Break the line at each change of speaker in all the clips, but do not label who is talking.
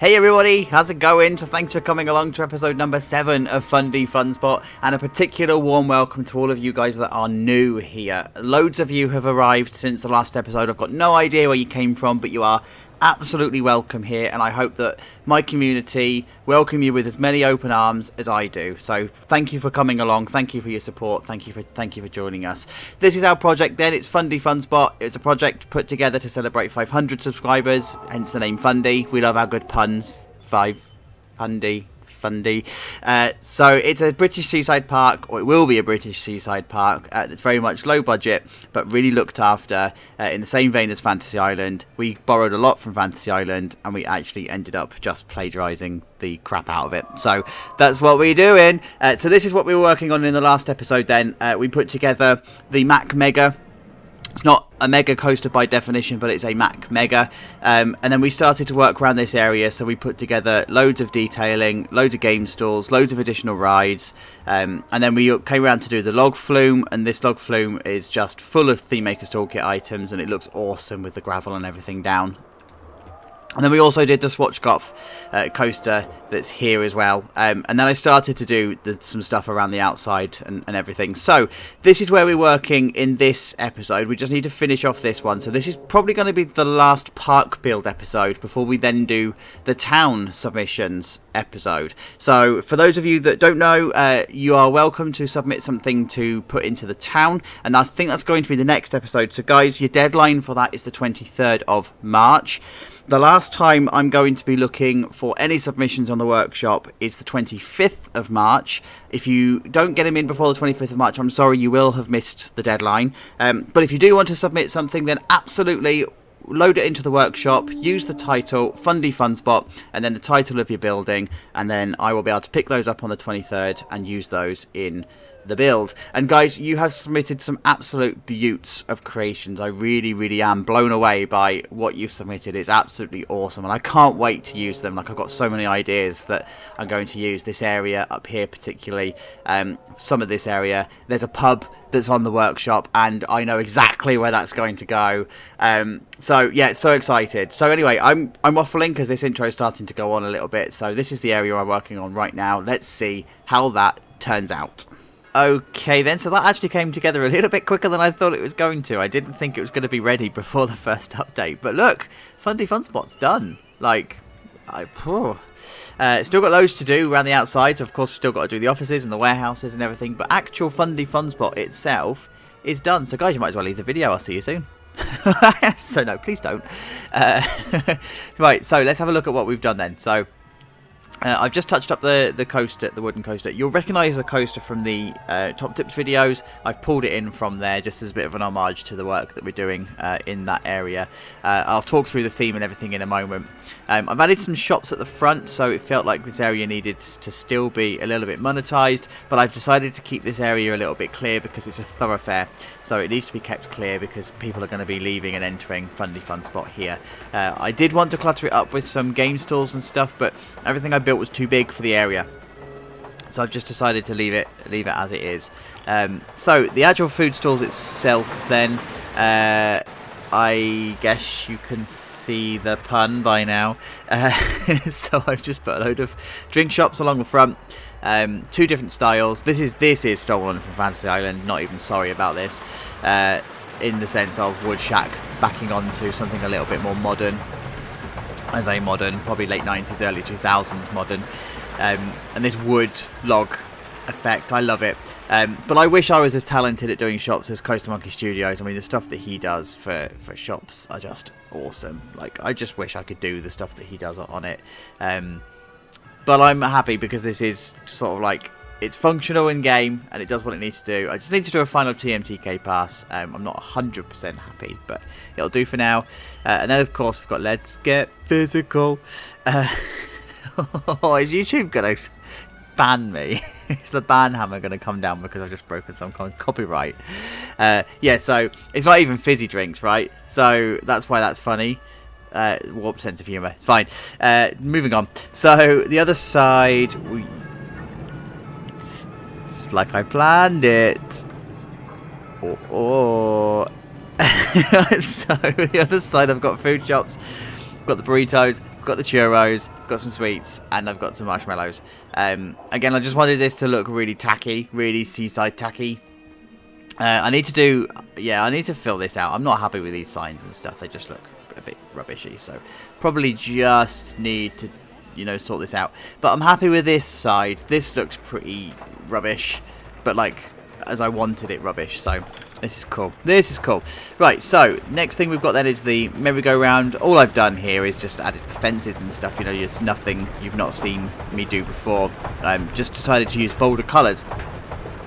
Hey everybody, how's it going? So thanks for coming along to episode number 7 of Fundy Funspot, and a particular warm welcome to all of you guys that are new here. Loads of you have arrived since the last episode. I've got no idea where you came from, but you are absolutely welcome here, and I hope that my community welcome you with as many open arms as I do. So thank you for coming along, thank you for your support, thank you for joining us. This is our project then. It's Fundy Funspot. It's a project put together to celebrate 500 subscribers, hence the name Fundy. We love our good puns. Fundy. So it's a British seaside park, or it will be a British seaside park. It's very much low budget, but really looked after in the same vein as Fantasy Island. We borrowed a lot from Fantasy Island, and we actually ended up just plagiarising the crap out of it. So that's what we're doing. So this is what we were working on in the last episode then. We put together the Mac Mega. It's not a mega coaster by definition, but it's a Mac Mega. And then we started to work around this area, so we put together loads of detailing, loads of game stalls, loads of additional rides. And then we came around to do the log flume, and this log flume is just full of Theme Maker's Toolkit items, and it looks awesome with the gravel and everything down. And then we also did the Swatchkopf coaster that's here as well. And then I started to do some stuff around the outside and everything. So this is where we're working in this episode. We just need to finish off this one. So this is probably going to be the last park build episode before we then do the town submissions episode. So for those of you that don't know, you are welcome to submit something to put into the town. And I think that's going to be the next episode. So guys, your deadline for that is the 23rd of March. The last time I'm going to be looking for any submissions on the workshop is the 25th of March. If you don't get them in before the 25th of March, I'm sorry, you will have missed the deadline. But if you do want to submit something, then absolutely load it into the workshop, use the title Fundy Funspot, and then the title of your building, and then I will be able to pick those up on the 23rd and use those in the build. And guys, you have submitted some absolute beauts of creations. I really am blown away by what you've submitted. It's absolutely awesome, and I can't wait to use them. Like, I've got so many ideas that I'm going to use. This area up here particularly, some of this area, there's a pub that's on the workshop, and I know exactly where that's going to go. So yeah, so excited. So anyway, I'm waffling because this intro is starting to go on a little bit. So this is the area I'm working on right now. Let's see how that turns out. Okay then, so that actually came together a little bit quicker than I thought it was going to. I didn't think it was going to be ready before the first update. But look, Fundy Funspot's done. Like, still got loads to do around the outside. So of course, we've still got to do the offices and the warehouses and everything. But actual Fundy Funspot itself is done. So guys, you might as well leave the video. I'll see you soon. So no, please don't. Right, so let's have a look at what we've done then. So I've just touched up the coaster, the wooden coaster. You'll recognise the coaster from the Top Tips videos. I've pulled it in from there just as a bit of an homage to the work that we're doing in that area. I'll talk through the theme and everything in a moment. I've added some shops at the front, so it felt like this area needed to still be a little bit monetised, but I've decided to keep this area a little bit clear because it's a thoroughfare, so it needs to be kept clear because people are going to be leaving and entering Fundy Funspot here. I did want to clutter it up with some game stalls and stuff, but everything I built was too big for the area, so I've just decided to leave it as it is. So the Agile food stalls itself then, I guess you can see the pun by now. So I've just put a load of drink shops along the front, 2 different styles. This is stolen from Fantasy Island, not even sorry about this, in the sense of wood shack backing onto something a little bit more modern. As a modern, probably late 90s, early 2000s modern, and this wood log effect, I love it. But I wish I was as talented at doing shops as Coaster Monkey Studios. I mean, the stuff that he does for shops are just awesome. Like, I just wish I could do the stuff that he does on it. But I'm happy because this is sort of like, it's functional in game and it does what it needs to do. I just need to do a final TMTK pass. I'm not 100% happy, but it'll do for now. And then of course we've got Let's Get Physical. Is YouTube gonna ban me? Is the ban hammer gonna come down because I've just broken some kind of copyright? Yeah, so it's not even fizzy drinks, right? So that's why that's funny. Warped sense of humour. It's fine. Moving on. So the other side, it's like I planned it. So the other side I've got food shops. got the burritos, got the churros, got some sweets, and I've got some marshmallows. Again, I just wanted this to look really tacky, really seaside tacky. I need to fill this out. I'm not happy with these signs and stuff. They just look a bit rubbishy, so probably just need to, sort this out. But I'm happy with this side. This looks pretty rubbish, but like as I wanted it rubbish, so this is cool. This is cool. Right, so next thing we've got then is the merry-go-round. All I've done here is just added the fences and stuff. It's nothing you've not seen me do before. Just decided to use bolder colours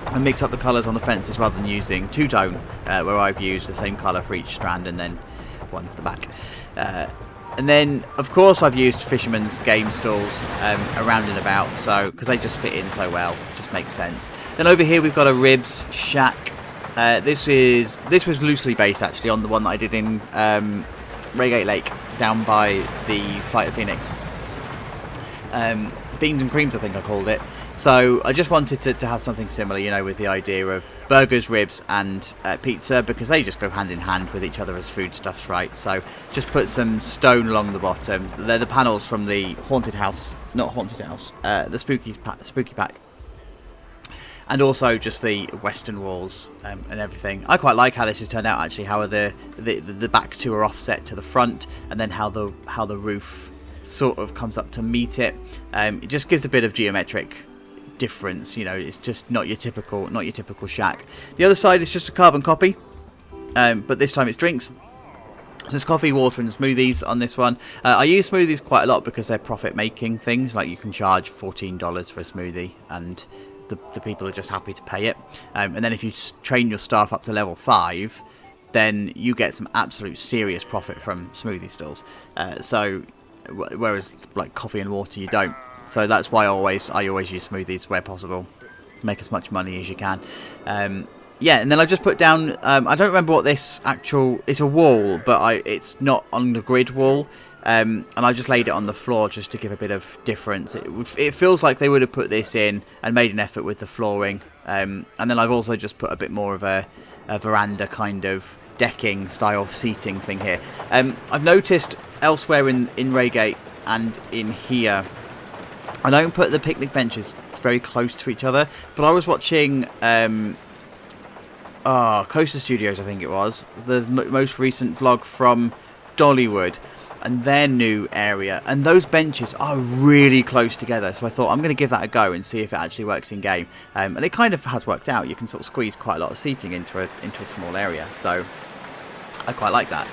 and mix up the colours on the fences rather than using two-tone, where I've used the same colour for each strand and then one for the back. And then, of course, I've used Fisherman's game stalls around and about, so because they just fit in so well, it just makes sense. Then over here we've got a ribs shack. This was loosely based actually on the one that I did in Reigate Lake down by the Flight of Phoenix. Beans and creams, I think I called it. So I just wanted to have something similar, with the idea of burgers, ribs, and pizza, because they just go hand in hand with each other as foodstuffs, right? So just put some stone along the bottom. They're the panels from the haunted house, not haunted house, the spooky pack. And also just the western walls and everything. I quite like how this has turned out actually. How the back two are offset to the front, and then how the roof sort of comes up to meet it. It just gives a bit of geometric difference. It's just not your typical shack. The other side is just a carbon copy, but this time it's drinks. So it's coffee, water, and smoothies on this one. I use smoothies quite a lot because they're profit-making things. Like you can charge $14 for a smoothie, and the people are just happy to pay it. And then if you train your staff up to level 5, then you get some absolute serious profit from smoothie stalls. Whereas like coffee and water, you don't. So that's why I always use smoothies where possible. Make as much money as you can. Yeah, and then I just put down. I don't remember what this it's a wall, but it's not on the grid wall. And I just laid it on the floor just to give a bit of difference. It feels like they would have put this in and made an effort with the flooring. And then I've also just put a bit more of a veranda kind of decking style seating thing here. I've noticed elsewhere in Reigate and in here, I don't put the picnic benches very close to each other, but I was watching Coaster Studios, I think it was, the most recent vlog from Dollywood and their new area, and those benches are really close together, so I thought I'm going to give that a go and see if it actually works in game. And it kind of has worked out. You can sort of squeeze quite a lot of seating into a small area, so I quite like that.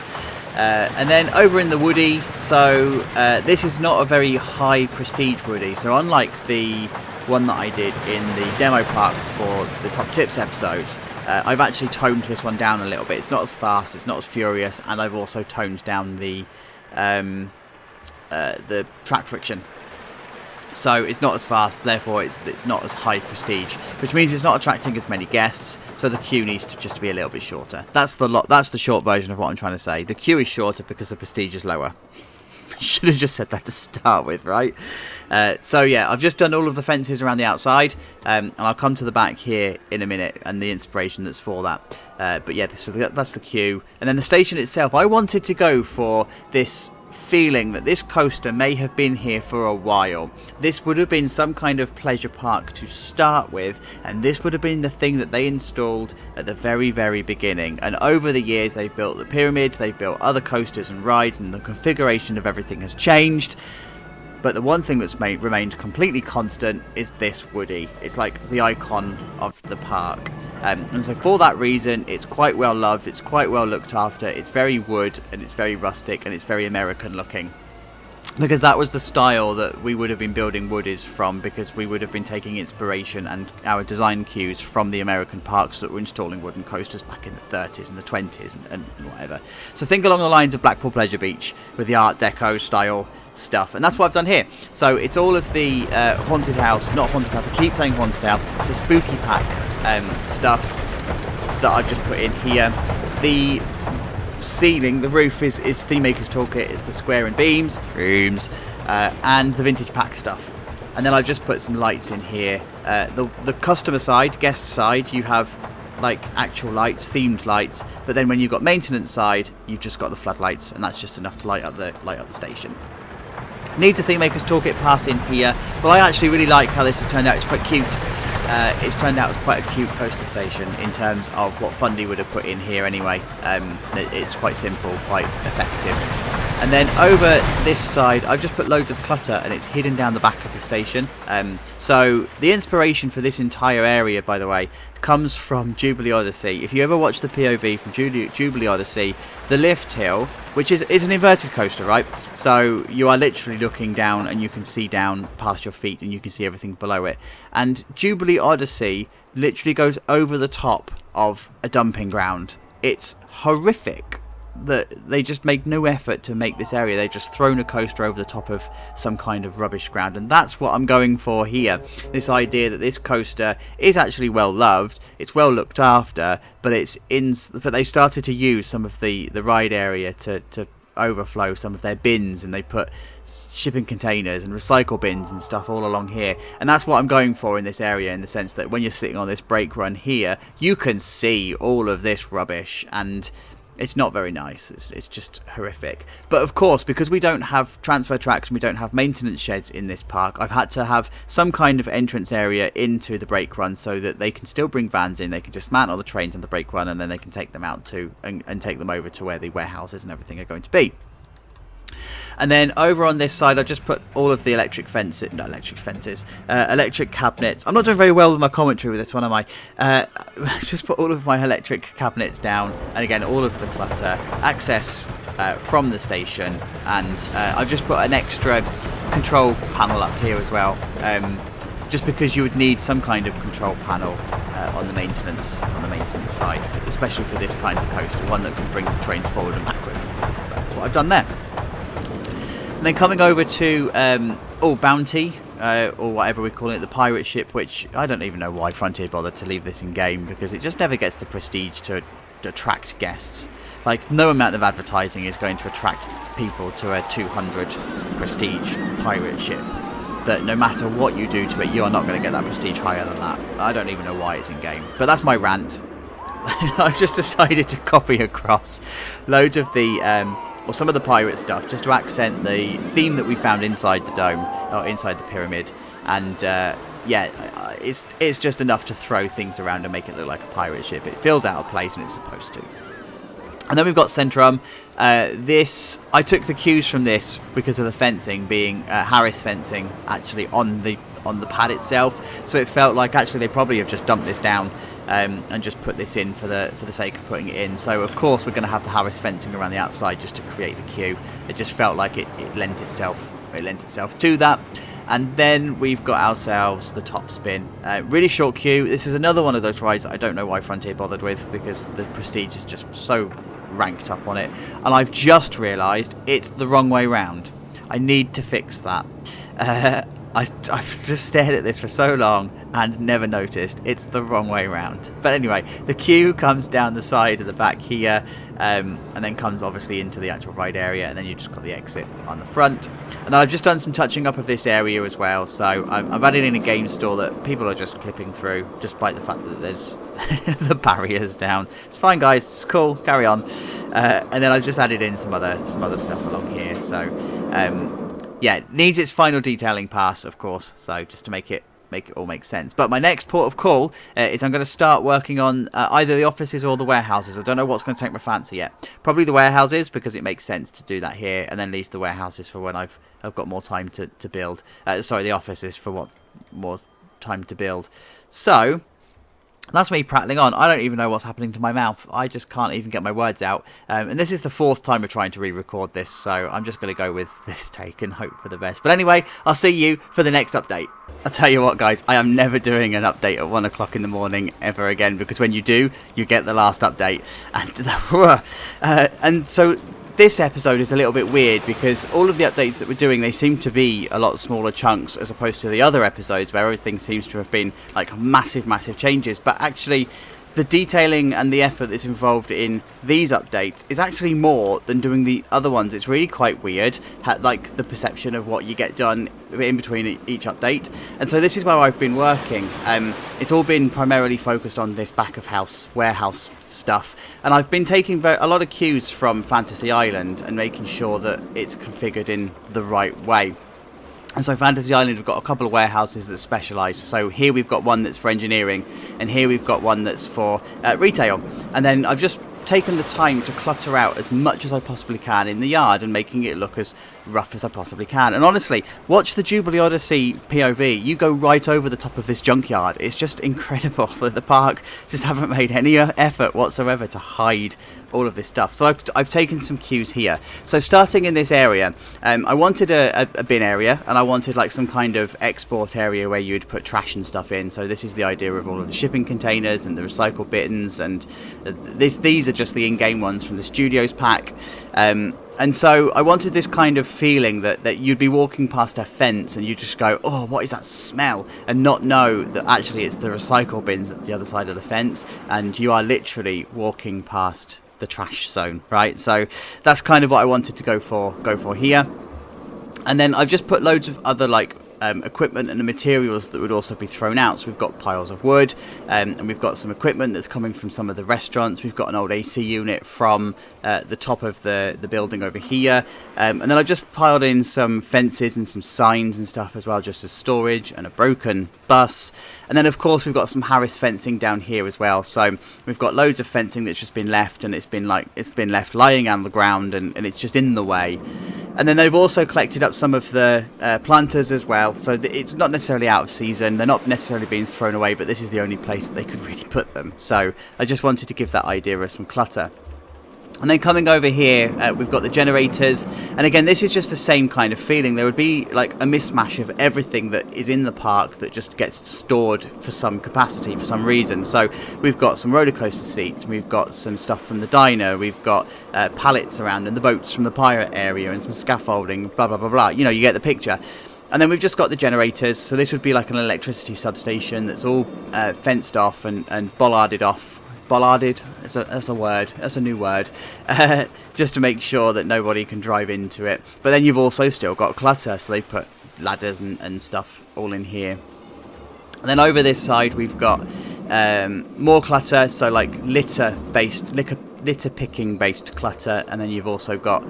And then over in the Woody, so this is not a very high prestige Woody, so unlike the one that I did in the demo park for the Top Tips episodes, I've actually toned this one down a little bit. It's not as fast, it's not as furious, and I've also toned down the track friction. So it's not as fast, therefore it's not as high prestige, which means it's not attracting as many guests, so the queue needs to just be a little bit shorter. That's the short version of what I'm trying to say. The queue is shorter because the prestige is lower. Should have just said that to start with, right? So yeah, I've just done all of the fences around the outside, and I'll come to the back here in a minute and the inspiration that's for that. But yeah, so that's the queue. And then the station itself, I wanted to go for this feeling that this coaster may have been here for a while. This would have been some kind of pleasure park to start with, and this would have been the thing that they installed at the very, very beginning. And over the years they've built the pyramid, they've built other coasters and rides, and the configuration of everything has changed. But the one thing that's remained completely constant is this Woody. It's like the icon of the park. And so for that reason, it's quite well loved, it's quite well looked after, it's very wood, and it's very rustic, and it's very American looking. Because that was the style that we would have been building Woodies from, because we would have been taking inspiration and our design cues from the American parks that were installing wooden coasters back in the 30s and the 20s and whatever. So think along the lines of Blackpool Pleasure Beach with the Art Deco style stuff, and that's what I've done here. So it's all of the haunted house, not haunted house, I keep saying haunted house, it's a spooky pack stuff that I've just put in here. The ceiling, the roof is Theme Maker's Toolkit, it's the square and beams, and the vintage pack stuff. And then I've just put some lights in here. The customer side, guest side, you have like actual lights, themed lights, but then when you've got maintenance side, you've just got the floodlights, and that's just enough to light up the station. Needs a theme maker's toolkit pass in here, but I actually really like how this has turned out. It's quite cute. It's turned out as quite a cute coaster station in terms of what Fundy would have put in here anyway. It's quite simple, quite effective. And then over this side, I've just put loads of clutter, and it's hidden down the back of the station. So the inspiration for this entire area, by the way, comes from Jubilee Odyssey. If you ever watch the POV from Jubilee Odyssey, the lift hill, which is an inverted coaster, right? So you are literally looking down, and you can see down past your feet, and you can see everything below it. And Jubilee Odyssey literally goes over the top of a dumping ground. It's horrific that they just make no effort to make this area. They've just thrown a coaster over the top of some kind of rubbish ground, and that's what I'm going for here. This idea that this coaster is actually well loved, it's well looked after, but they started to use some of the ride area to overflow some of their bins, and they put shipping containers and recycle bins and stuff all along here, and that's what I'm going for in this area, in the sense that when you're sitting on this brake run here, you can see all of this rubbish, and it's not very nice. It's just horrific. But of course, because we don't have transfer tracks and we don't have maintenance sheds in this park, I've had to have some kind of entrance area into the brake run so that they can still bring vans in. They can dismantle the trains on the brake run, and then they can take them out to and take them over to where the warehouses and everything are going to be. And then over on this side, I just put all of the electric cabinets. I'm not doing very well with my commentary with this one, am I? Just put all of my electric cabinets down, and again, all of the clutter, access from the station, and I've just put an extra control panel up here as well, just because you would need some kind of control panel on the maintenance side, especially for this kind of coaster, one that can bring the trains forward and backwards and stuff. So that's what I've done there. And then coming over to Bounty, or whatever we call it, the pirate ship, which I don't even know why Frontier bothered to leave this in game, because it just never gets the prestige to attract guests. Like, no amount of advertising is going to attract people to a 200 prestige pirate ship. That no matter what you do to it, you are not going to get that prestige higher than that. I don't even know why it's in game. But that's my rant. I've just decided to copy across loads of the or some of the pirate stuff, just to accent the theme that we found inside the dome, or inside the pyramid, and yeah, it's just enough to throw things around and make it look like a pirate ship. It feels out of place, and it's supposed to. And then we've got Centrum. This, I took the cues from this because of the fencing being Harris fencing actually on the pad itself, so it felt like actually they probably have just dumped this down and just put this in for the sake of putting it in. So of course we're going to have the Harris fencing around the outside just to create the queue. It just felt like it lent itself to that. And then we've got ourselves the top spin. Really short queue. This is another one of those rides that I don't know why Frontier bothered with, because the prestige is just so ranked up on it. And I've just realised it's the wrong way round. I need to fix that. I've just stared at this for so long and never noticed it's the wrong way round. But anyway, the queue comes down the side of the back here, and then comes obviously into the actual ride area, and then you've just got the exit on the front. And then I've just done some touching up of this area as well, so I've added in a game store that people are just clipping through, despite the fact that there's the barriers down. It's fine, guys, it's cool, carry on. And then I've just added in some other stuff along here, so yeah, it needs its final detailing pass, of course, so just to make it all make sense. But my next port of call is I'm going to start working on either the offices or the warehouses. I don't know what's going to take my fancy yet. Probably the warehouses, because it makes sense to do that here, and then leave the warehouses for when I've got more time to build. Sorry, the offices for what more time to build. So that's me prattling on. I don't even know what's happening to my mouth. I just can't even get my words out. And this is the fourth time we're trying to re-record this, so I'm just going to go with this take and hope for the best. But anyway, I'll see you for the next update. I'll tell you what, guys, I am never doing an update at 1 o'clock in the morning ever again, because when you do, you get the last update. And so this episode is a little bit weird, because all of the updates that we're doing, they seem to be a lot smaller chunks as opposed to the other episodes where everything seems to have been like massive changes. But actually, the detailing and the effort that's involved in these updates is actually more than doing the other ones. It's really quite weird, like the perception of what you get done in between each update. And so this is where I've been working. It's all been primarily focused on this back of house warehouse stuff, and I've been taking a lot of cues from Fantasy Island and making sure that it's configured in the right way. And so Fantasy Island, we've got a couple of warehouses that specialise. So here we've got one that's for engineering, and here we've got one that's for retail. And then I've just taken the time to clutter out as much as I possibly can in the yard and making it look as rough as I possibly can. And honestly, watch the Jubilee Odyssey POV. You go right over the top of this junkyard. It's just incredible that the park just haven't made any effort whatsoever to hide all of this stuff. So I've taken some cues here. So starting in this area, I wanted a bin area, and I wanted like some kind of export area where you'd put trash and stuff in. So this is the idea of all of the shipping containers and the recycle bins, and these are just the in-game ones from the Studios pack. And so I wanted this kind of feeling that you'd be walking past a fence and you just go, oh, what is that smell? And not know that actually it's the recycle bins at the other side of the fence, and you are literally walking past the trash zone, right? So that's kind of what I wanted to go for here. And then I've just put loads of other like equipment and the materials that would also be thrown out. So we've got piles of wood, and we've got some equipment that's coming from some of the restaurants. We've got an old AC unit from the top of the building over here, and then I just piled in some fences and some signs and stuff as well, just as storage, and a broken bus. And then of course we've got some Harris fencing down here as well. So we've got loads of fencing that's just been left, and it's been left lying on the ground, and it's just in the way. And then they've also collected up some of the planters as well, so it's not necessarily out of season, they're not necessarily being thrown away, but this is the only place that they could really put them. So I just wanted to give that idea of some clutter. And then coming over here, we've got the generators, and again this is just the same kind of feeling. There would be like a mismatch of everything that is in the park that just gets stored for some capacity, for some reason. So we've got some roller coaster seats, we've got some stuff from the diner, we've got pallets around, and the boats from the pirate area, and some scaffolding, blah blah blah blah, you know, you get the picture. And then we've just got the generators, so this would be like an electricity substation that's all fenced off and bollarded off. Bollarded, that's a word, that's a new word, just to make sure that nobody can drive into it. But then you've also still got clutter, so they put ladders and stuff all in here. And then over this side we've got more clutter, so like litter picking based clutter, and then you've also got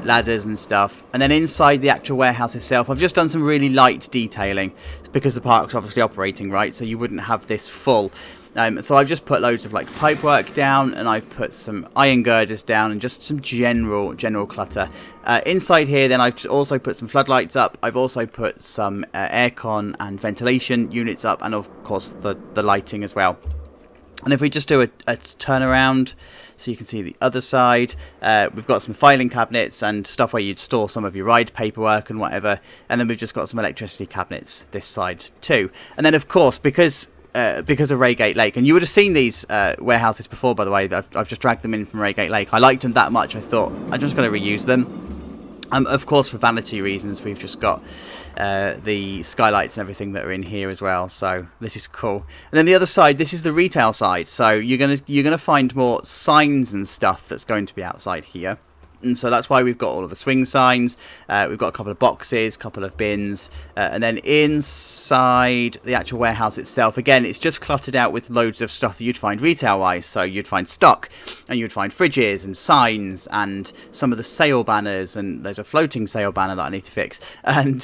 ladders and stuff. And then inside the actual warehouse itself, I've just done some really light detailing because the park's obviously operating, right, so you wouldn't have this full. So I've just put loads of like pipework down, and I've put some iron girders down, and just some general clutter. Inside here then I've also put some floodlights up. I've also put some aircon and ventilation units up, and of course the lighting as well. And if we just do a turnaround so you can see the other side, we've got some filing cabinets and stuff where you'd store some of your ride paperwork and whatever. And then we've just got some electricity cabinets this side too. And then of course, because of Reigate Lake, and you would have seen these warehouses before, by the way, I've just dragged them in from Reigate Lake. I liked them that much, I thought I'm just going to reuse them. Of course, for vanity reasons, we've just got the skylights and everything that are in here as well. So this is cool. And then the other side, this is the retail side. So you're gonna find more signs and stuff that's going to be outside here. And so that's why we've got all of the swing signs. We've got a couple of boxes, a couple of bins, and then inside the actual warehouse itself, again, it's just cluttered out with loads of stuff that you'd find retail-wise. So you'd find stock, and you'd find fridges and signs, and some of the sale banners, and there's a floating sale banner that I need to fix, and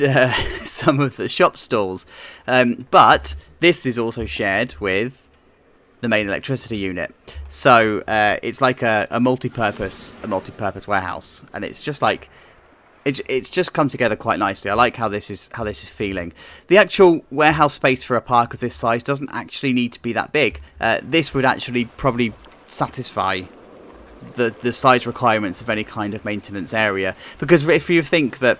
some of the shop stalls. But this is also shared with the main electricity unit, so it's like a multi-purpose warehouse, and it's just like it's just come together quite nicely. I like how this is feeling. The actual warehouse space for a park of this size doesn't actually need to be that big. This would actually probably satisfy the size requirements of any kind of maintenance area, because if you think that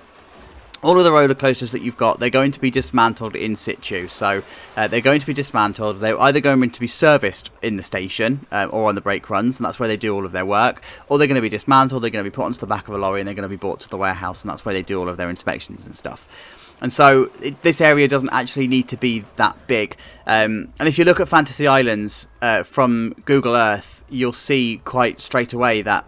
all of the roller coasters that you've got, they're going to be dismantled in situ. So they're going to be dismantled. They're either going to be serviced in the station or on the brake runs, and that's where they do all of their work, or they're going to be dismantled, they're going to be put onto the back of a lorry, and they're going to be brought to the warehouse, and that's where they do all of their inspections and stuff. And so this area doesn't actually need to be that big. And if you look at Fantasy Islands from Google Earth, you'll see quite straight away that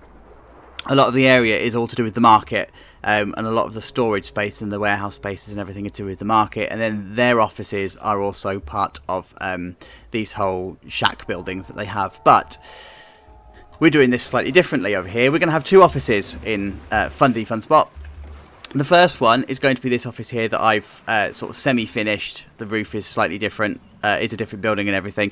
a lot of the area is all to do with the market, and a lot of the storage space and the warehouse spaces and everything are to do with the market. And then their offices are also part of these whole shack buildings that they have. But we're doing this slightly differently over here. We're going to have two offices in Fundy Funspot. The first one is going to be this office here that I've sort of semi-finished. The roof is slightly different. It's a different building and everything.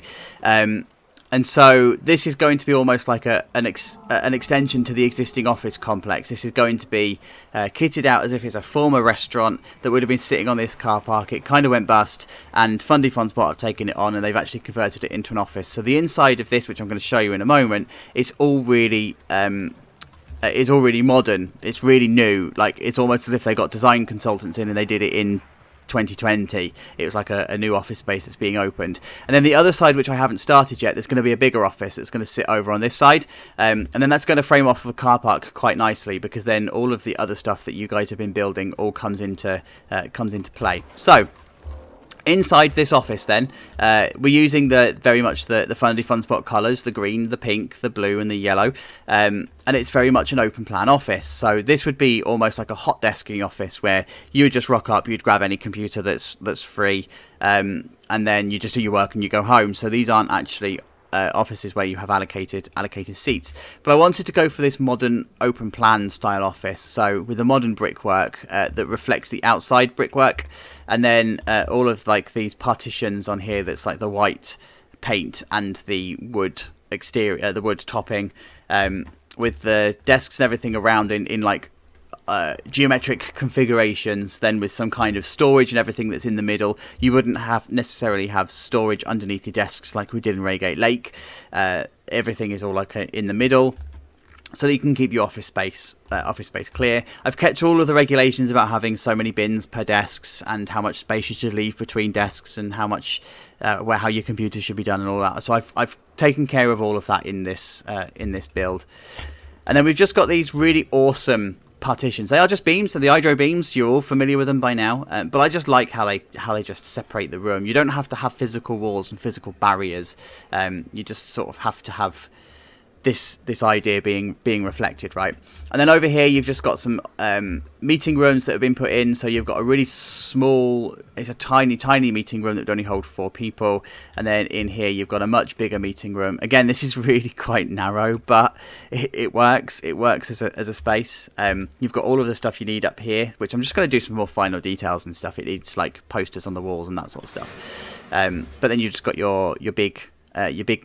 And so this is going to be almost like an extension to the existing office complex. This is going to be kitted out as if it's a former restaurant that would have been sitting on this car park. It kind of went bust, and Fundy Funspot have taken it on, and they've actually converted it into an office. So the inside of this, which I'm going to show you in a moment, is all really it's already modern. It's really new. Like, it's almost as if they got design consultants in and they did it in 2020. It was like a new office space that's being opened. And then the other side, which I haven't started yet, there's going to be a bigger office that's going to sit over on this side, and then that's going to frame off the car park quite nicely, because then all of the other stuff that you guys have been building all comes into play. So inside this office, then, we're using very much the Fundy Funspot colours, the green, the pink, the blue and the yellow, and it's very much an open plan office. So this would be almost like a hot desking office, where you would just rock up, you'd grab any computer that's free, and then you just do your work and you go home. So these aren't actually offices where you have allocated seats. But I wanted to go for this modern open plan style office, so with the modern brickwork that reflects the outside brickwork, and then all of like these partitions on here that's like the white paint and the wood exterior, the wood topping, with the desks and everything around in like geometric configurations, then with some kind of storage and everything that's in the middle. You wouldn't necessarily have storage underneath your desks like we did in Reigate Lake. Everything is all like in the middle, so that you can keep your office space clear. I've kept all of the regulations about having so many bins per desks, and how much space you should leave between desks, and how much how your computer should be done and all that. So I've taken care of all of that in this build. And then we've just got these really awesome partitions. They are just beams, so the Hydro beams, you're all familiar with them by now, but I just like how they just separate the room. You don't have to have physical walls and physical barriers. You just sort of have to have this idea being reflected, right? And then over here you've just got some meeting rooms that have been put in. So you've got a really small, it's a tiny meeting room that would only hold 4 people, and then in here you've got a much bigger meeting room. Again, this is really quite narrow, but it works as a space. You've got all of the stuff you need up here, which I'm just going to do some more final details and stuff. It needs like posters on the walls and that sort of stuff, but then you've just got your big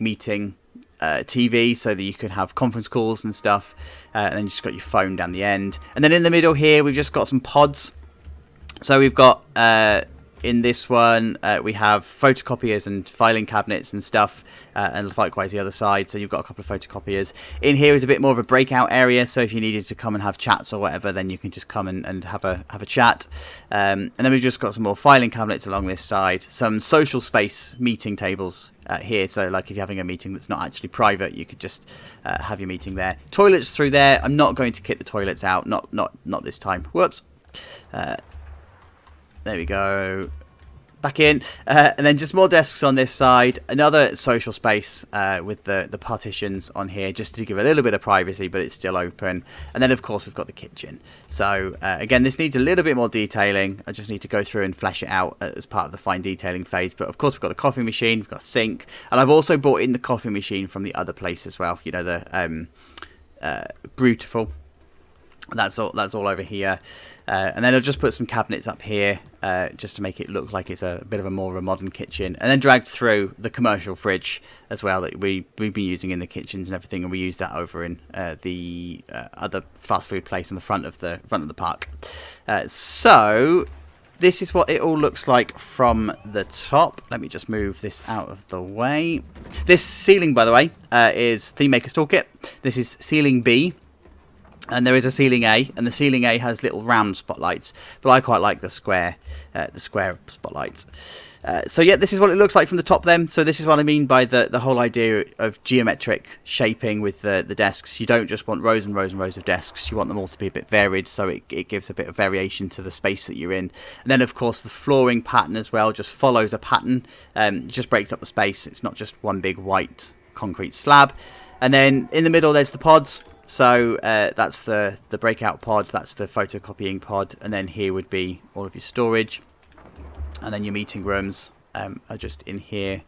meeting TV, so that you can have conference calls and stuff, and then you just got your phone down the end. And then in the middle here we've just got some pods. So we've got in this one we have photocopiers and filing cabinets and stuff, and likewise the other side, so you've got a couple of photocopiers. In here is a bit more of a breakout area, so if you needed to come and have chats or whatever, then you can just come and have a chat. And then we've just got some more filing cabinets along this side, some social space meeting tables here, so like if you're having a meeting that's not actually private, you could just have your meeting there. Toilets through there. I'm not going to kit the toilets out, not this time. Whoops. There we go. Back in, and then just more desks on this side. Another social space with the partitions on here, just to give a little bit of privacy, but it's still open. And then of course we've got the kitchen. So again, this needs a little bit more detailing. I just need to go through and flesh it out as part of the fine detailing phase. But of course we've got a coffee machine, we've got a sink, and I've also brought in the coffee machine from the other place as well. You know, the Beautiful. That's all over here, and then I'll just put some cabinets up here just to make it look like it's a bit of a more of a modern kitchen, and then dragged through the commercial fridge as well that we've been using in the kitchens and everything, and we use that over in the other fast food place on the front of the park. So this is what it all looks like from the top. Let me just move this out of the way. This ceiling, by the way, is Theme Maker's Toolkit. This is ceiling B. And there is a ceiling A, and the ceiling A has little round spotlights, but I quite like the square spotlights. So yeah, this is what it looks like from the top then. So this is what I mean by the whole idea of geometric shaping with the desks. You don't just want rows and rows and rows of desks. You want them all to be a bit varied, so it gives a bit of variation to the space that you're in. And then of course the flooring pattern as well just follows a pattern. It just breaks up the space. It's not just one big white concrete slab. And then in the middle there's the pods. So that's the breakout pod, that's the photocopying pod, and then here would be all of your storage, and then your meeting rooms are just in here.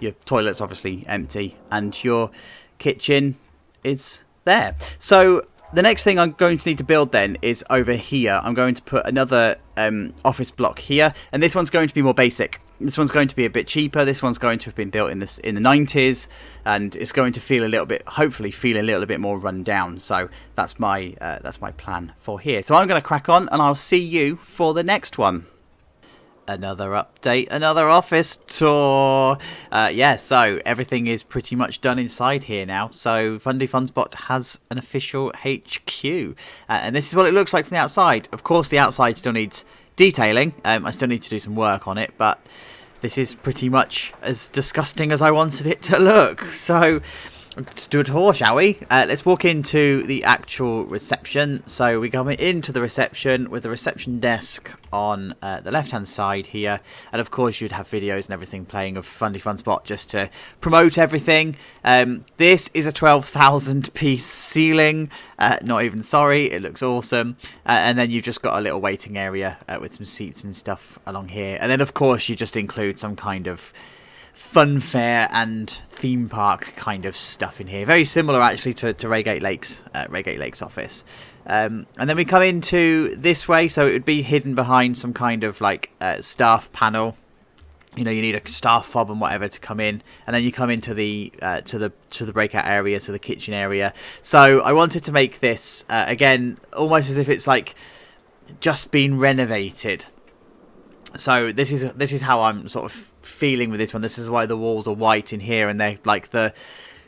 Your toilet's obviously empty, and your kitchen is there. So the next thing I'm going to need to build then is over here. I'm going to put another office block here, and this one's going to be more basic. This one's going to be a bit cheaper. This one's going to have been built in the 90s, and it's going to feel a little bit, hopefully feel a little bit more run down. So that's my plan for here. So I'm going to crack on, and I'll see you for the next one. Another update, another office tour. Yeah, so everything is pretty much done inside here now. So Fundy Funspot has an official HQ, and this is what it looks like from the outside. Of course, the outside still needs detailing. I still need to do some work on it, but this is pretty much as disgusting as I wanted it to look. So let's do a tour, shall we? Let's walk into the actual reception. So we come into the reception with the reception desk on the left hand side here, and of course you'd have videos and everything playing of Fundy Funspot just to promote everything. This is a 12,000 piece ceiling, not even sorry, it looks awesome. And then you've just got a little waiting area with some seats and stuff along here, and then of course you just include some kind of fun fair and theme park kind of stuff in here. Very similar actually to Reigate Lake's office. And then we come into this way, so it would be hidden behind some kind of like staff panel. You know, you need a staff fob and whatever to come in, and then you come into the to the breakout area, to the kitchen area. So I wanted to make this again almost as if it's like just been renovated. So this is how I'm sort of feeling with this one. This is why the walls are white in here, and they're like the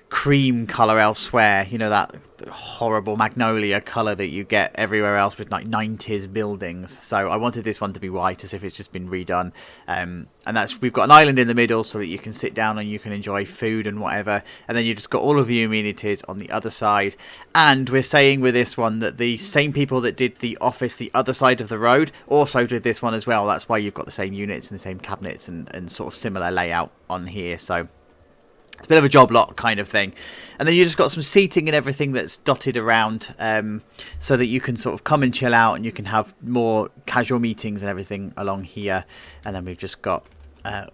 cream colour elsewhere. You know, that horrible magnolia colour that you get everywhere else with like 90s buildings. So I wanted this one to be white, as if it's just been redone. And that's, we've got an island in the middle so that you can sit down and you can enjoy food and whatever. And then you just got all of your amenities on the other side. And we're saying with this one that the same people that did the office the other side of the road also did this one as well. That's why you've got the same units and the same cabinets and sort of similar layout on here. So it's a bit of a job lot kind of thing. And then you just got some seating and everything that's dotted around, so that you can sort of come and chill out, and you can have more casual meetings and everything along here. And then we've just got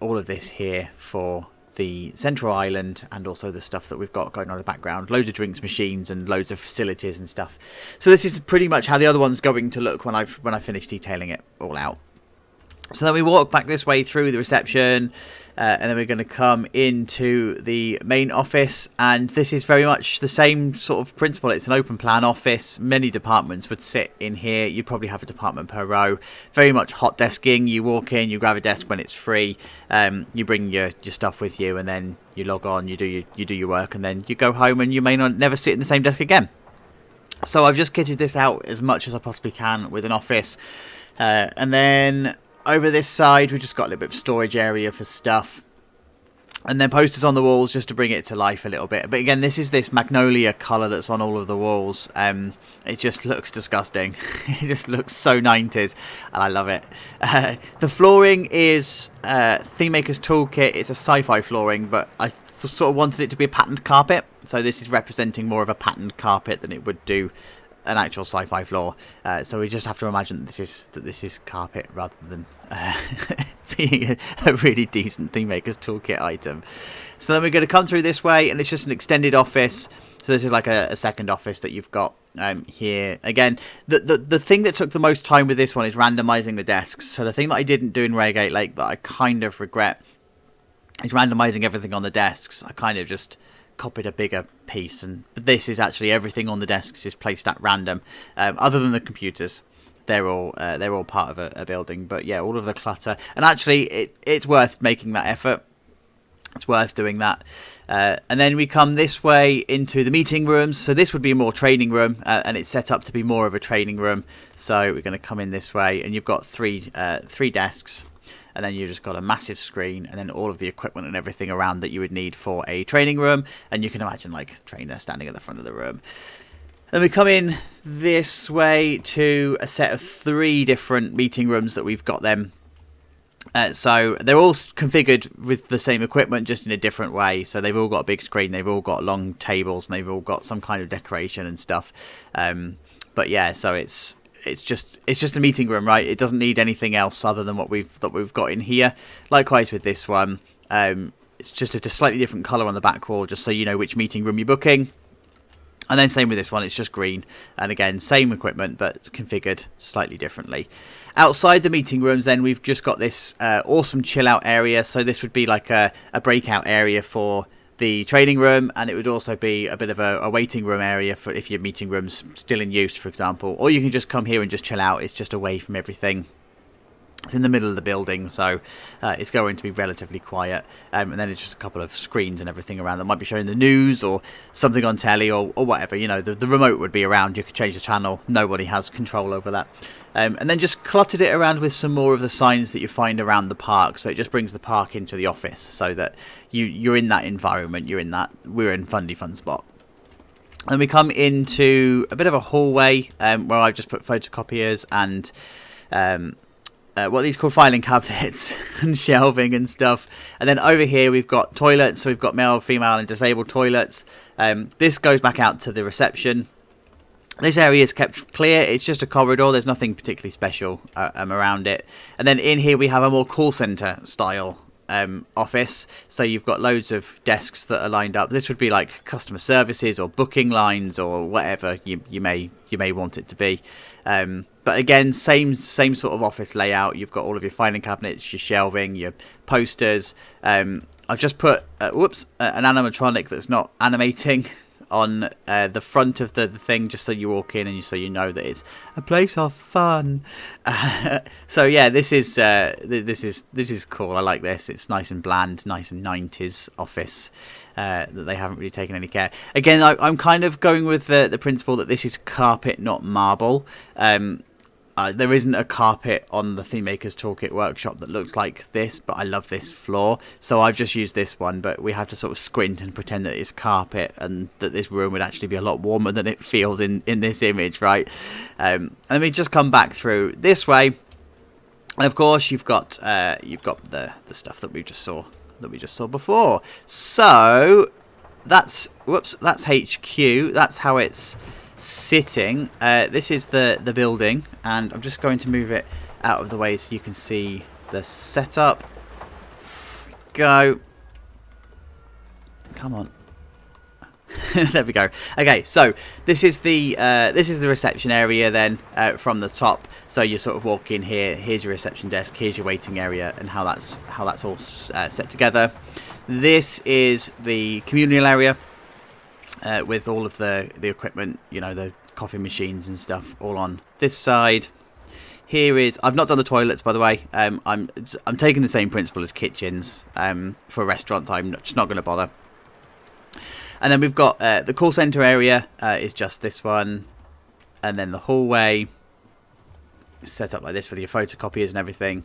all of this here for the central island, and also the stuff that we've got going on in the background. Loads of drinks machines and loads of facilities and stuff. So this is pretty much how the other one's going to look when I finish detailing it all out. So then we walk back this way through the reception, and then we're going to come into the main office, and this is very much the same sort of principle. It's an open plan office. Many departments would sit in here. You probably have a department per row. Very much hot desking. You walk in, you grab a desk when it's free, you bring your stuff with you, and then you log on, you do your work, and then you go home, and you may not never sit in the same desk again. So I've just kitted this out as much as I possibly can with an office, and then over this side we've just got a little bit of storage area for stuff, and then posters on the walls just to bring it to life a little bit. But again, this is this magnolia colour that's on all of the walls. It just looks disgusting. It just looks so 90s, and I love it. The flooring is Theme Maker's Toolkit. It's a sci-fi flooring, but I sort of wanted it to be a patterned carpet, so this is representing more of a patterned carpet than it would do an actual sci-fi floor. So we just have to imagine that this is carpet rather than being a really decent Theme Maker's Toolkit item. So then we're going to come through this way, and it's just an extended office. So this is like a second office that you've got here. Again, the thing that took the most time with this one is randomizing the desks. So the thing that I didn't do in Reigate Lake that I kind of regret is randomizing everything on the desks. I kind of just copied a bigger piece, but this is actually everything on the desks is placed at random, other than the computers. They're all part of a building, but yeah, all of the clutter. And actually it's worth making that effort. It's worth doing that. And then we come this way into the meeting rooms. So this would be a more training room, and it's set up to be more of a training room. So we're going to come in this way, and you've got three desks, and then you've just got a massive screen, and then all of the equipment and everything around that you would need for a training room. And you can imagine like a trainer standing at the front of the room. Then we come in this way to a set of 3 different meeting rooms that we've got them. So they're all configured with the same equipment, just in a different way. So they've all got a big screen, they've all got long tables, and they've all got some kind of decoration and stuff. But yeah, so it's just a meeting room, right? It doesn't need anything else other than what we've got in here. Likewise with this one, it's just a slightly different color on the back wall, just so you know which meeting room you're booking. And then same with this one, it's just green. And again, same equipment, but configured slightly differently. Outside the meeting rooms, then, we've just got this awesome chill-out area. So this would be like a breakout area for the training room. And it would also be a bit of a waiting room area for if your meeting room's still in use, for example. Or you can just come here and just chill out. It's just away from everything. It's in the middle of the building, so it's going to be relatively quiet. And then it's just a couple of screens and everything around that might be showing the news or something on telly or whatever. You know, the remote would be around. You could change the channel. Nobody has control over that. And then just cluttered it around with some more of the signs that you find around the park. So it just brings the park into the office so that you're in that environment. We're in Fundy Funspot. And we come into a bit of a hallway where I've just put photocopiers and what these called filing cabinets and shelving and stuff. And then over here we've got toilets. So we've got male, female and disabled toilets. This goes back out to the reception. This area is kept clear. It's just a corridor. There's nothing particularly special around it. And then in here we have a more call center style office. So you've got loads of desks that are lined up. This would be like customer services or booking lines or whatever you may want it to be. But again, same sort of office layout. You've got all of your filing cabinets, your shelving, your posters. I've just put an animatronic that's not animating on the front of the thing, just so you walk in and so you know that it's a place of fun. So yeah, this is cool. I like this. It's nice and bland, nice and 90s office. That they haven't really taken any care. Again, I'm kind of going with the principle that this is carpet, not marble. There isn't a carpet on the Theme Makers Toolkit workshop that looks like this, but I love this floor, so I've just used this one. But we have to sort of squint and pretend that it's carpet and that this room would actually be a lot warmer than it feels in this image, right? And we just come back through this way, and of course you've got the stuff that we just saw before. So that's HQ. That's how it's sitting. This is the building, and I'm just going to move it out of the way so you can see the setup. Go. Come on. There we go. Okay, so this is the reception area then from the top. So you sort of walk in here. Here's your reception desk. Here's your waiting area, and how that's all set together. This is the communal area with all of the equipment. You know, the coffee machines and stuff all on this side. Here is, I've not done the toilets, by the way. I'm taking the same principle as kitchens for restaurants. I'm just not going to bother. And then we've got the call center area is just this one. And then the hallway is set up like this with your photocopiers and everything.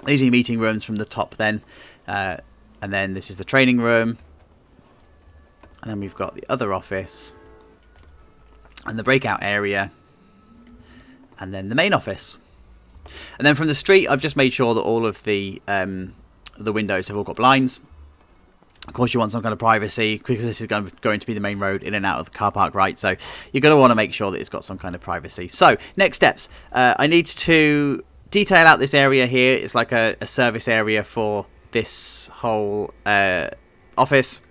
These are your meeting rooms from the top then. And then this is the training room. And then we've got the other office. And the breakout area. And then the main office. And then from the street, I've just made sure that all of the windows have all got blinds. Of course, you want some kind of privacy because this is going to be the main road in and out of the car park, right? So you're going to want to make sure that it's got some kind of privacy. So next steps, I need to detail out this area here. It's like a service area for this whole office.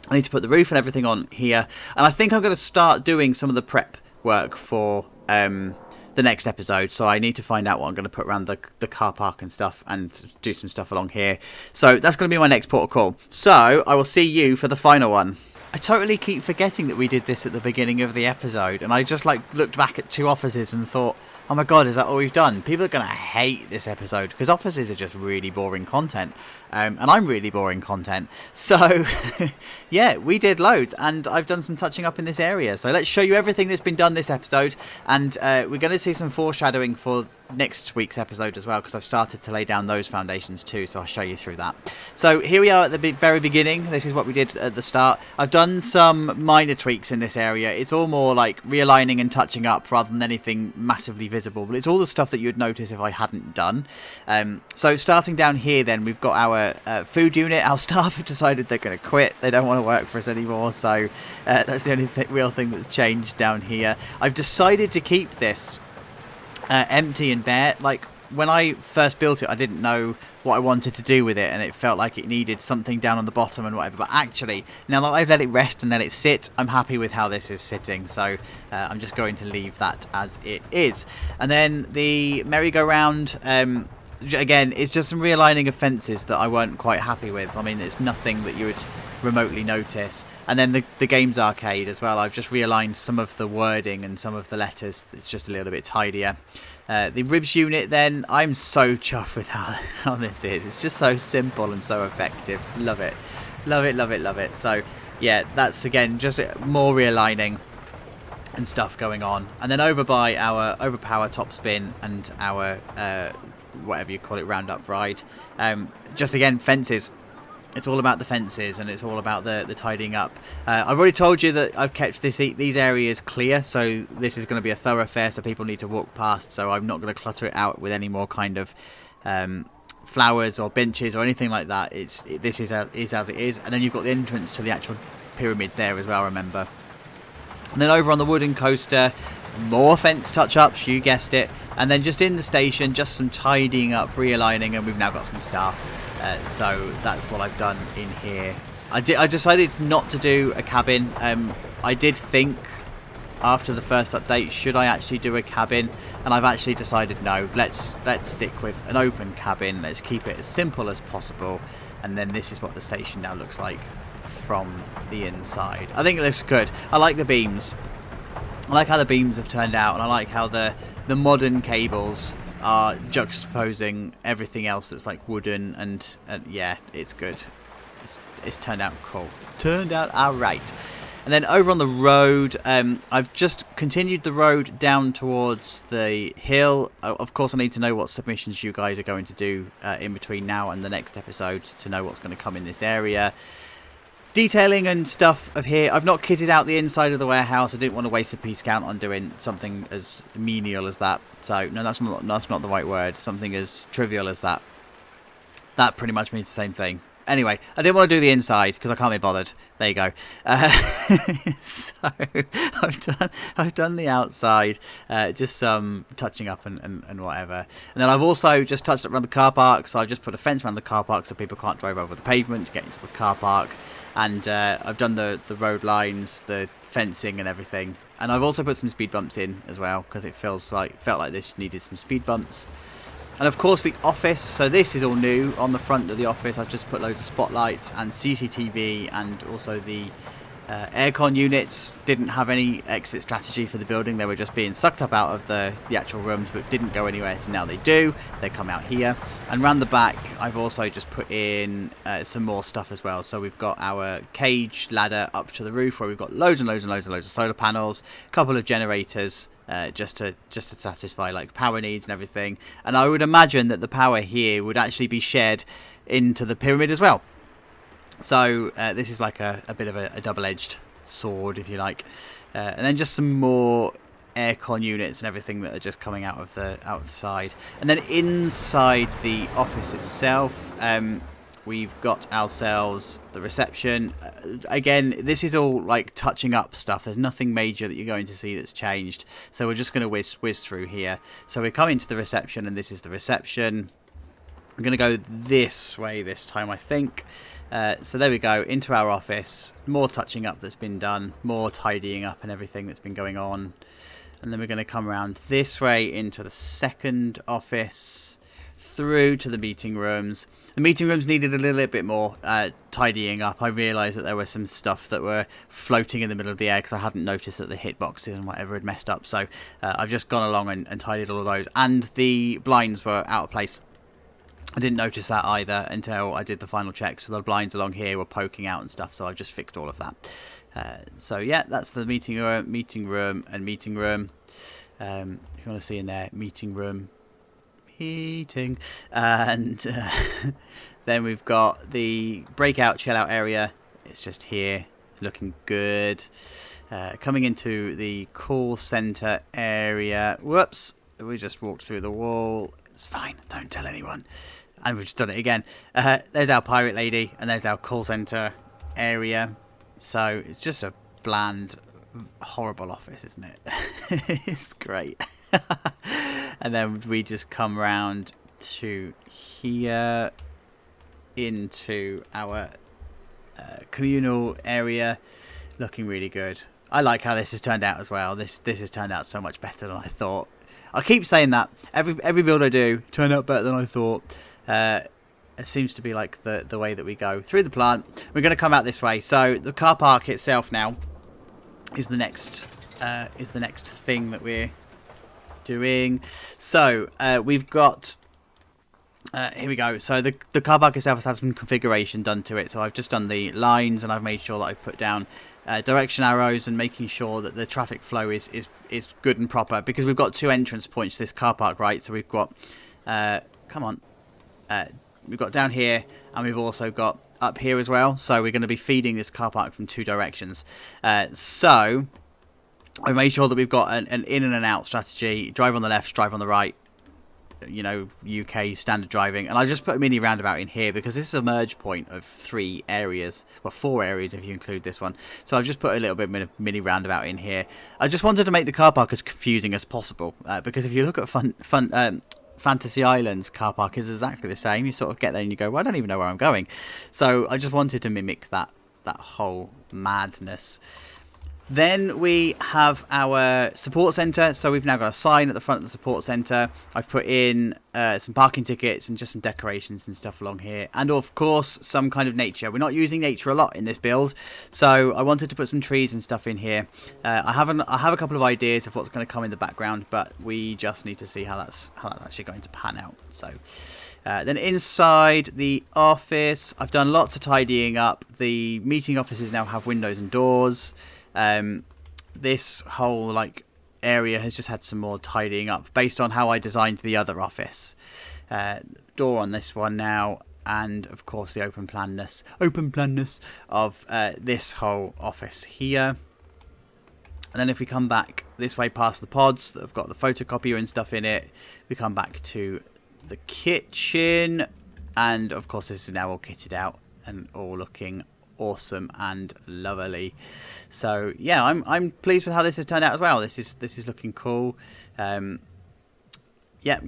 I need to put the roof and everything on here. And I think I'm going to start doing some of the prep work for the next episode. So I need to find out what I'm going to put around the car park and stuff and do some stuff along here. So that's going to be my next port of call. So I will see you for the final one. I totally keep forgetting that we did this at the beginning of the episode, and I just looked back at two offices and thought, Oh my god, is that all we've done? People are going to hate this episode because offices are just really boring content. And I'm really boring content. So, yeah, we did loads. And I've done some touching up in this area. So let's show you everything that's been done this episode. And we're going to see some foreshadowing for next week's episode as well, because I've started to lay down those foundations too. So I'll show you through that. So here we are at the very beginning. This is what we did at the start. I've done some minor tweaks in this area. It's all more like realigning and touching up rather than anything massively visible, but it's all the stuff that you'd notice if I hadn't done. So starting down here then, we've got our food unit. Our staff have decided they're going to quit. They don't want to work for us anymore, so that's the only real thing that's changed down here. I've decided to keep this empty and bare. Like, when I first built it, I didn't know what I wanted to do with it, and it felt like it needed something down on the bottom and whatever. But actually, now that I've let it rest and let it sit, I'm happy with how this is sitting. So I'm just going to leave that as it is. And then the merry-go-round, again, it's just some realigning of fences that I weren't quite happy with. I mean, it's nothing that you would remotely notice. And then the games arcade as well, I've just realigned some of the wording and some of the letters. It's just a little bit tidier. The ribs unit then, I'm so chuffed with how this is. It's just so simple and so effective. Love it. Love it, love it, love it. So yeah, that's again just more realigning and stuff going on. And then over by our overpower top spin and our whatever you call it, roundup ride, just again fences. It's all about the fences, and it's all about the tidying up. I've already told you that I've kept these areas clear, so this is going to be a thoroughfare, so people need to walk past, so I'm not going to clutter it out with any more kind of flowers or benches or anything like that. This is as it is. And then you've got the entrance to the actual pyramid there as well, remember. And then over on the wooden coaster, more fence touch-ups, you guessed it. And then just in the station, just some tidying up, realigning, and we've now got some staff. So that's what I've done in here. I decided not to do a cabin. I did think after the first update, should I actually do a cabin? And I've actually decided no. Let's stick with an open cabin. Let's keep it as simple as possible. And then this is what the station now looks like from the inside. I think it looks good. I like the beams. I like how the beams have turned out, and I like how the modern cables are juxtaposing everything else that's like wooden, and yeah, it's good. It's turned out cool. It's turned out alright. And then over on the road, I've just continued the road down towards the hill. Of course, I need to know what submissions you guys are going to do in between now and the next episode to know what's going to come in this area. Detailing and stuff of here. I've not kitted out the inside of the warehouse. I didn't want to waste a piece count on doing something as menial as that. So, no, that's not the right word. Something as trivial as that. That pretty much means the same thing. Anyway, I didn't want to do the inside because I can't be bothered. There you go. So I've done the outside, just some touching up and whatever. And then I've also just touched up around the car park. So I've just put a fence around the car park so people can't drive over the pavement to get into the car park. And I've done the road lines, the fencing and everything. And I've also put some speed bumps in as well because it felt like this needed some speed bumps. And of course the office, so this is all new. On the front of the office I've just put loads of spotlights and CCTV, and also the aircon units didn't have any exit strategy for the building. They were just being sucked up out of the actual rooms, but didn't go anywhere, so now they do. They come out here. And around the back I've also just put in some more stuff as well. So we've got our cage ladder up to the roof where we've got loads and loads and loads and loads of solar panels, a couple of generators, just to satisfy like power needs and everything. And I would imagine that the power here would actually be shared into the pyramid as well. So this is like a bit of a double-edged sword, if you like. And then just some more aircon units and everything that are just coming out of the side. And then inside the office itself, we've got ourselves the reception. Again, this is all like touching up stuff. There's nothing major that you're going to see that's changed. So we're just going to whiz through here. So we come into the reception, and this is the reception. I'm going to go this way this time, I think. So there we go, into our office. More touching up that's been done. More tidying up and everything that's been going on. And then we're going to come around this way into the second office, through to the meeting rooms. The meeting rooms needed a little bit more tidying up. I realised that there was some stuff that were floating in the middle of the air because I hadn't noticed that the hitboxes and whatever had messed up. So I've just gone along and tidied all of those. And the blinds were out of place. I didn't notice that either until I did the final check. So the blinds along here were poking out and stuff. So I've just fixed all of that. So yeah, that's the meeting room, and meeting room. If you want to see in there, meeting room, meeting, and then we've got the breakout, chill out area. It's just here, it's looking good. Coming into the call center area. Whoops, we just walked through the wall. It's fine, don't tell anyone. And we've just done it again. There's our pirate lady, and there's our call center area. So it's just a bland, horrible office, isn't it? It's great. And then we just come round to here into our communal area, looking really good. I like how this has turned out as well. This has turned out so much better than I thought. I keep saying that every build I do turned out better than I thought. It seems to be like the way that we go through the plant. We're going to come out this way. So the car park itself now is the next thing that we're doing. So we've got here we go. So the car park itself has had some configuration done to it. So I've just done the lines and I've made sure that I've put down direction arrows and making sure that the traffic flow is good and proper, because we've got 2 entrance points to this car park, right? So we've got we've got down here, and we've also got up here as well. So we're going to be feeding this car park from 2 directions. So I made sure that we've got an in and an out strategy. Drive on the left, drive on the right. You know, UK standard driving. And I just put a mini roundabout in here because this is a merge point of 3 areas. Well, 4 areas if you include this one. So I've just put a little bit of mini roundabout in here. I just wanted to make the car park as confusing as possible. Because if you look at Fantasy Island's car park is exactly the same. You sort of get there and you go, well, I don't even know where I'm going. So I just wanted to mimic that whole madness. Then we have our support centre. So we've now got a sign at the front of the support centre. I've put in some parking tickets and just some decorations and stuff along here. And of course, some kind of nature. We're not using nature a lot in this build. So I wanted to put some trees and stuff in here. I have a couple of ideas of what's going to come in the background, but we just need to see how that's actually going to pan out. So then inside the office, I've done lots of tidying up. The meeting offices now have windows and doors. This whole area has just had some more tidying up based on how I designed the other office. Door on this one now, and of course the open planness of this whole office here. And then if we come back this way past the pods that have got the photocopier and stuff in it, we come back to the kitchen, and of course this is now all kitted out and all looking awesome and lovely. So yeah, I'm pleased with how this has turned out as well. This is looking cool. Yeah,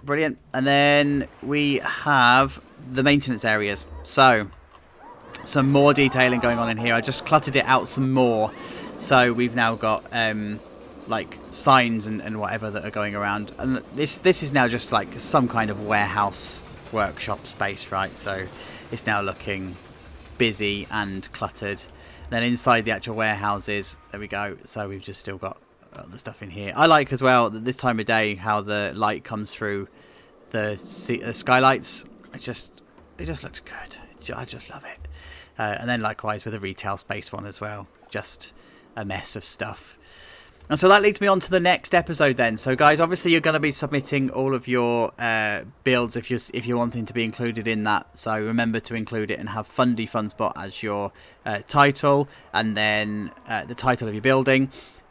brilliant. And then we have the maintenance areas. So some more detailing going on in here. I just cluttered it out some more. So we've now got signs and whatever that are going around. And this is now just like some kind of warehouse workshop space, right? So it's now looking busy and cluttered. Then inside the actual warehouses, there we go. So we've just still got the stuff in here. I like as well that this time of day how the light comes through the skylights. It just looks good. I just love it. And then likewise with the retail space one as well. Just a mess of stuff. And so that leads me on to the next episode then. So guys, obviously you're going to be submitting all of your builds if you're wanting to be included in that. So remember to include it and have Fundy Funspot as your title, and then the title of your building.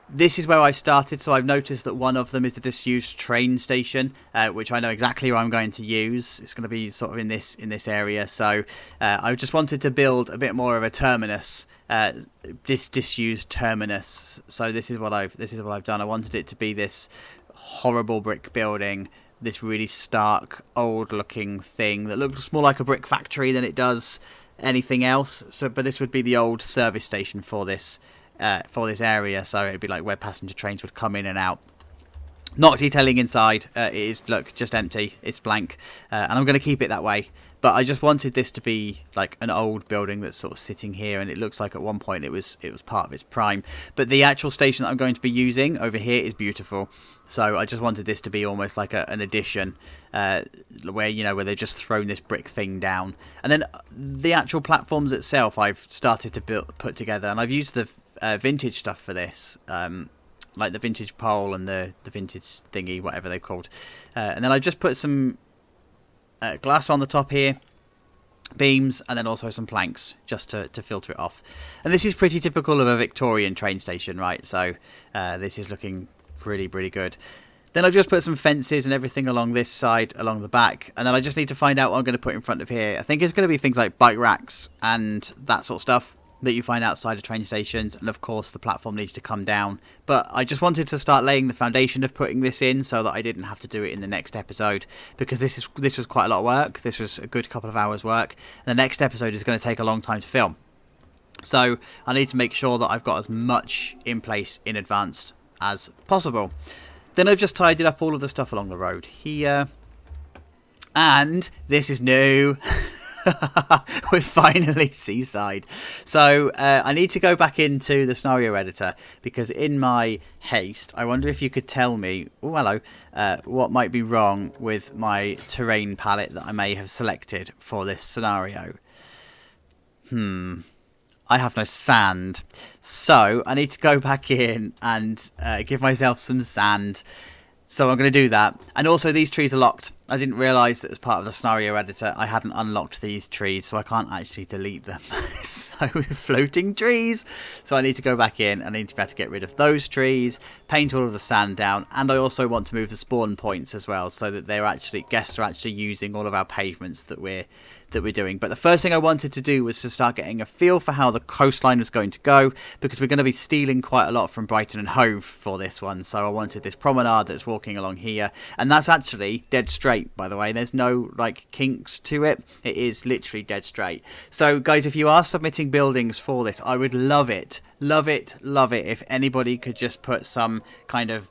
This is where I started, so I've noticed that one of them is the Disused train station, which I know exactly where I'm going to use. It's going to be sort of in this area. So I just wanted to build a bit more of a terminus, this disused terminus. So this is what I've done. I wanted it to be this horrible brick building, this really stark, old-looking thing that looks more like a brick factory than it does anything else. So, but this would be the old service station for this area, so it'd be like where passenger trains would come in and out. Not detailing inside. It is, look, just empty. It's blank, and I'm going to keep it that way. But I just wanted this to be like an old building that's sort of sitting here, and it looks like at one point it was part of its prime. But the actual station that I'm going to be using over here is beautiful. So I just wanted this to be almost like an addition, where where they've just thrown this brick thing down, and then the actual platforms itself I've started to put together, and I've used the vintage stuff for this, like the vintage pole and the vintage thingy, whatever they're called, and then I just put some glass on the top here, beams, and then also some planks just to filter it off. And this is pretty typical of a Victorian train station, right? So this is looking pretty good. Then I've just put some fences and everything along this side, along the back, and then I just need to find out what I'm going to put in front of here. I think it's going to be things like bike racks and that sort of stuff that you find outside of train stations, and of course the platform needs to come down. But I just wanted to start laying the foundation of putting this in so that I didn't have to do it in the next episode, because this was quite a lot of work. This was a good couple of hours work, and the next episode is going to take a long time to film. So I need to make sure that I've got as much in place in advance as possible. Then I've just tidied up all of the stuff along the road here, and this is new. We're finally seaside. So I need to go back into the scenario editor, because in my haste, I wonder if you could tell me, oh hello, what might be wrong with my terrain palette that I may have selected for this scenario. I have no sand, so I need to go back in and give myself some sand. So I'm going to do that. And also, these trees are locked. I didn't realise that as part of the scenario editor I hadn't unlocked these trees, so I can't actually delete them. So floating trees. So I need to go back in and I need to be able to get rid of those trees, paint all of the sand down, and I also want to move the spawn points as well, so that guests are actually using all of our pavements that we're doing. But the first thing I wanted to do was to start getting a feel for how the coastline was going to go, because we're going to be stealing quite a lot from Brighton and Hove for this one. So I wanted this promenade that's walking along here, and that's actually dead straight, by the way. There's no like kinks to it. It is literally dead straight. So guys, if you are submitting buildings for this, I would love it if anybody could just put some kind of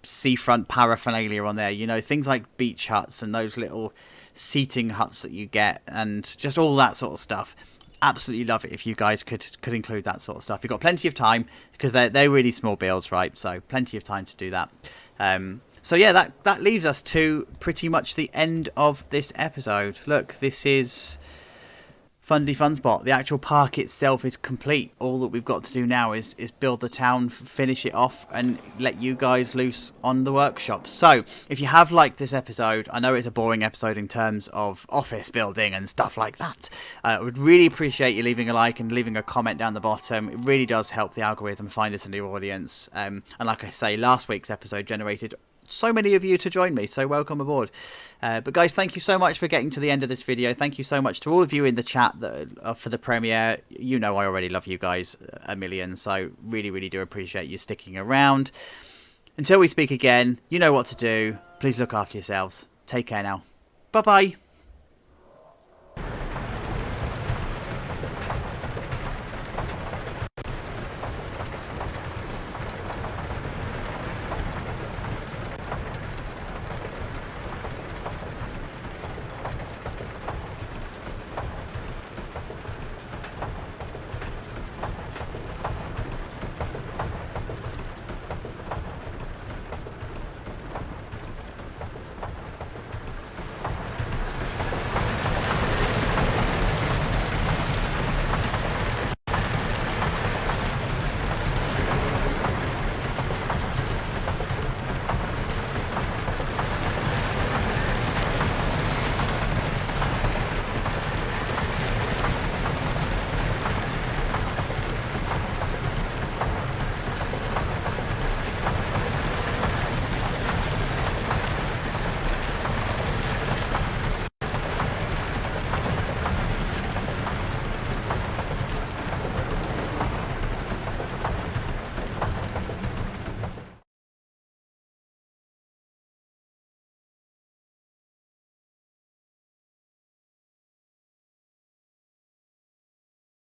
seafront paraphernalia on there, things like beach huts and those little seating huts that you get, and just all that sort of stuff. Absolutely love it if you guys could include that sort of stuff. You've got plenty of time, because they're really small builds, right? So plenty of time to do that. So yeah, that leaves us to pretty much the end of this episode. Look, this is Fundy Funspot. The actual park itself is complete. All that we've got to do now is build the town, finish it off, and let you guys loose on the workshop. So if you have liked this episode, I know it's a boring episode in terms of office building and stuff like that. I would really appreciate you leaving a like and leaving a comment down the bottom. It really does help the algorithm find us a new audience. And like I say, last week's episode generated so many of you to join me, so welcome aboard. But guys, thank you so much for getting to the end of this video. Thank you so much to all of you in the chat for the premiere. I already love you guys a million, so really do appreciate you sticking around. Until we speak again, you know what to do. Please look after yourselves. Take care now. Bye bye.